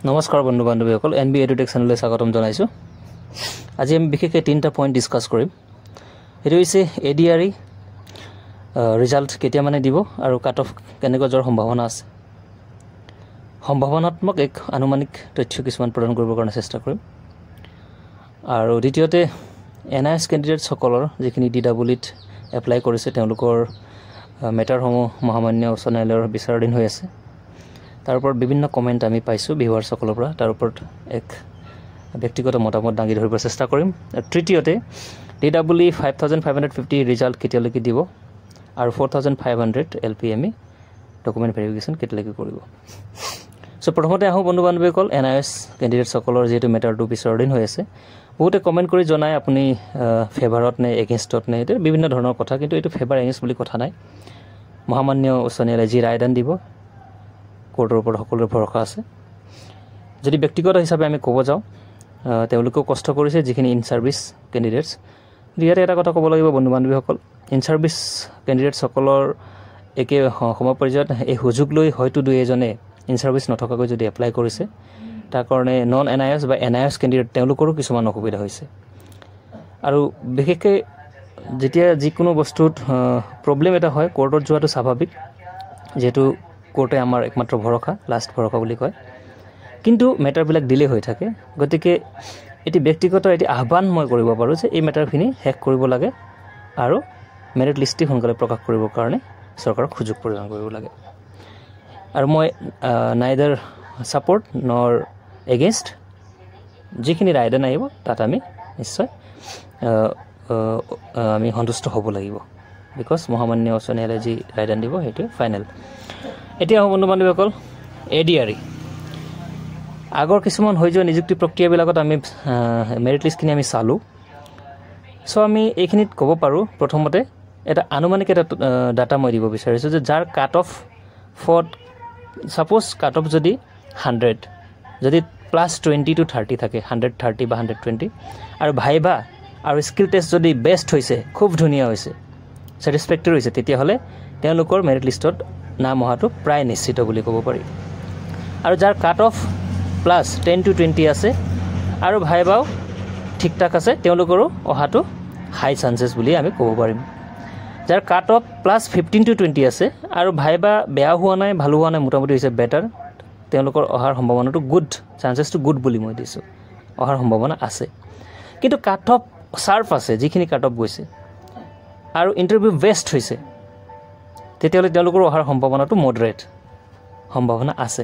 নমস্কাৰ বন্ধু বান্ধৱীসকল NB edtech চেনেললৈ স্বাগতম জনাইছোঁ। আজি আমি বিশেষকৈ 3টা পইণ্ট ডিছকাছ কৰিম। এইটো হৈছে এডিআৰই ৰিজাল্ট কেতিয়া মানে দিব আৰু কাট অফ কেনেকৈ যোৱাৰ সম্ভাৱনা আছে। সম্ভাৱনাত্মক এক আনুমানিক তথ্য কিছুমান প্ৰদান কৰিবৰ কাৰণে চেষ্টা কৰিম। আৰু দ্বিতীয়তে এনআইএছ কেণ্ডিডেটসকলৰ যিখিনি DWEত এপ্লাই কৰিছে তেওঁলোকৰ মেটাৰসমূহ মহামান্য উচ্চ ন্যায়ালয়ৰ বিচাৰাধীন হৈ আছে। তাৰ ওপৰত বিভিন্ন কমেণ্ট আমি পাইছোঁ ভিউৱাৰ্ছসকলৰ পৰা, তাৰ ওপৰত এক ব্যক্তিগত মতামত দাঙি ধৰিব চেষ্টা কৰিম। তৃতীয়তে DWE 5550 ৰিজাল্ট কেতিয়ালৈকে দিব আৰু 4500 LPME ডকুমেণ্ট ভেৰিফিকেশ্যন কেতিয়ালৈকে কৰিব। চ' প্ৰথমতে আহোঁ বন্ধু বান্ধৱীসকল, এনআইএছ কেণ্ডিডেটসকলৰ যিহেতু মেটাৰটো বিচাৰাধীন হৈ আছে, বহুতে কমেণ্ট কৰি জনায় আপুনি ফেভাৰত নে এগেইনষ্টত নে, এইটো বিভিন্ন ধৰণৰ কথা, কিন্তু এইটো ফেভাৰ এগেইনষ্ট বুলি কথা নাই। মহামান্য উচ্চ ন্যায়ালয়ে যি ৰায়দান দিব কোৰ্টৰ ওপৰত সকলোৰে ভৰসা আছে। যদি ব্যক্তিগত হিচাপে আমি ক'ব যাওঁ, তেওঁলোকেও কষ্ট কৰিছে যিখিনি ইন ছাৰ্ভিচ কেণ্ডিডেটছ। ইয়াতে এটা কথা ক'ব লাগিব বন্ধু বান্ধৱীসকল, ইন ছাৰ্ভিচ কেণ্ডিডেটসকলৰ একে সময় পৰ্যায়ত এই সুযোগ লৈ হয়তো দুই এজনে ইন ছাৰ্ভিচ নথকাকৈ যদি এপ্লাই কৰিছে, তাৰ কাৰণে নন এনআইএছ বা এনআইএছ কেণ্ডিডেট তেওঁলোকৰো কিছুমান অসুবিধা হৈছে। আৰু বিশেষকৈ যেতিয়া যিকোনো বস্তুত প্ৰব্লেম এটা হয়, কোৰ্টত যোৱাটো স্বাভাৱিক, যিহেতু কোৰ্টে আমাৰ একমাত্ৰ ভৰসা, লাষ্ট ভৰসা বুলি কয়। কিন্তু মেটাৰবিলাক ডিলে হৈ থাকে, গতিকে এটি ব্যক্তিগত এটি আহ্বান মই কৰিব পাৰোঁ যে এই মেটাৰখিনি শেষ কৰিব লাগে আৰু মেৰিট লিষ্টটি সোনকালে প্ৰকাশ কৰিবৰ কাৰণে চৰকাৰক সুযোগ প্ৰদান কৰিব লাগে। আৰু মই নাইদাৰ ছাপৰ্ট নৰ এগেইনষ্ট, যিখিনি ৰায়দান আহিব তাত আমি নিশ্চয় আমি সন্তুষ্ট হ'ব লাগিব, বিকজ মহামান্য উচ্চ ন্যায়ালয়ে যি ৰায়দান দিব সেইটোৱে ফাইনেল। এতিয়া বন্ধু বান্ধৱীসকল, এডিআৰই আগৰ কিছুমান হৈ যোৱা নিযুক্তি প্ৰক্ৰিয়াবিলাকত আমি মেৰিট লিষ্টখিনি আমি চালোঁ। চ' আমি এইখিনিত ক'ব পাৰোঁ, প্ৰথমতে এটা আনুমানিক এটা ডাটা মই দিব বিচাৰিছোঁ যে যাৰ cut off suppose cut off যদি 100, যদি +20 to 30 থাকে, 130 বা 120, আৰু ভাইবা আৰু স্কিল টেষ্ট যদি বেষ্ট হৈছে, খুব ধুনীয়া হৈছে, ছেটিছফেক্টৰী হৈছে, তেতিয়াহ'লে তেওঁলোকৰ মেৰিট লিষ্টত নাম অহাটো প্ৰায় নিশ্চিত বুলি ক'ব পাৰি। আৰু যাৰ কাট অফ +10 to 20 আছে আৰু ভাইবাও ঠিক ঠাক আছে, তেওঁলোকৰো অহাটো হাই চান্সেছ বুলি আমি ক'ব পাৰিম। যাৰ কাট অফ +15 to 20 আছে আৰু ভাইবা বেয়া হোৱা নাই, ভালো হোৱা নাই, মোটামুটি হৈছে বেটাৰ, তেওঁলোকৰ অহাৰ সম্ভাৱনাটো গুড, চান্সেছটো গুড বুলি মই দিছোঁ, অহাৰ সম্ভাৱনা আছে। কিন্তু কাট অফ ছাৰ্ফ আছে, যিখিনি কাট অফ গৈছে আৰু ইণ্টাৰভিউ বেষ্ট হৈছে, তেতিয়াহ'লে তেওঁলোকৰ অহাৰ সম্ভাৱনাটো মডাৰেট সম্ভাৱনা আছে।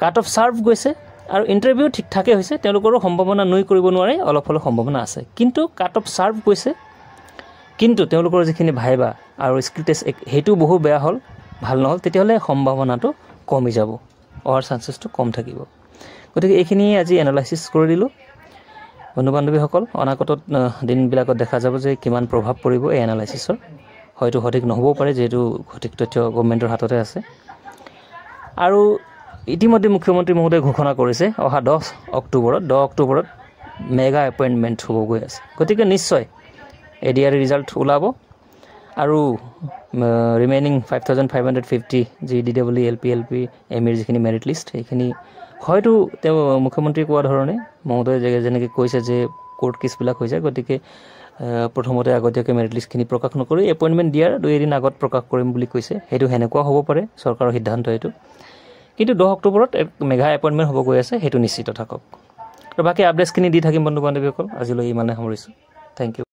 কাট অফ ছাৰ্ভ গৈছে আৰু ইণ্টাৰভিউ ঠিক ঠাকেই হৈছে, তেওঁলোকৰো সম্ভাৱনা নুই কৰিব নোৱাৰে, অলপ অলপ সম্ভাৱনা আছে। কিন্তু কাট অফ ছাৰ্ভ গৈছে, কিন্তু তেওঁলোকৰ যিখিনি ভাইবা আৰু স্কিল টেষ্ট সেইটো বহু বেয়া হ'ল, ভাল নহ'ল, তেতিয়াহ'লে সম্ভাৱনাটো কমি যাব, অহাৰ চান্সেছটো কম থাকিব। গতিকে এইখিনি আজি এনালাইচিছ কৰি দিলোঁ বন্ধু বান্ধৱীসকল। অনাগত দিনবিলাকত দেখা যাব যে কিমান প্ৰভাৱ পৰিব এই এনালাইচিছৰ। হয়তো সঠিক নহ'বও পাৰে, যিহেতু সঠিক তথ্য গভৰ্ণমেণ্টৰ হাততে আছে। আৰু ইতিমধ্যে মুখ্যমন্ত্ৰী মহোদয়ে ঘোষণা কৰিছে অহা 10 অক্টোবৰত মেগা এপইণ্টমেণ্ট হ'ব গৈ আছে। গতিকে নিশ্চয় এডিআৰই ৰিজাল্ট ওলাব আৰু ৰিমেইনিং 5550 যি DWE LPMEৰ যিখিনি মেৰিট লিষ্ট, সেইখিনি হয়তো তেওঁ মুখ্যমন্ত্ৰী কোৱা ধৰণে মহোদয়ে যেনেকৈ কৈছে যে কোৰ্ট কেছবিলাক হৈ যায়, গতিকে প্ৰথমতে আগতীয়াকৈ মেৰিট লিষ্টখিনি প্ৰকাশ নকৰি এপইণ্টমেণ্ট দিয়াৰ 2 এদিন আগত প্ৰকাশ কৰিম বুলি কৈছে। সেইটো সেনেকুৱা হ'ব পাৰে, চৰকাৰৰ সিদ্ধান্ত এইটো। কিন্তু 10 অক্টোবৰত এক মেগা এপইণ্টমেণ্ট হ'ব গৈ আছে, সেইটো নিশ্চিত থাকক। আৰু বাকী আপডেটছখিনি দি থাকিম বন্ধু বান্ধৱীসকল। আজিলৈ ইমানে সামৰিছোঁ। Thank U.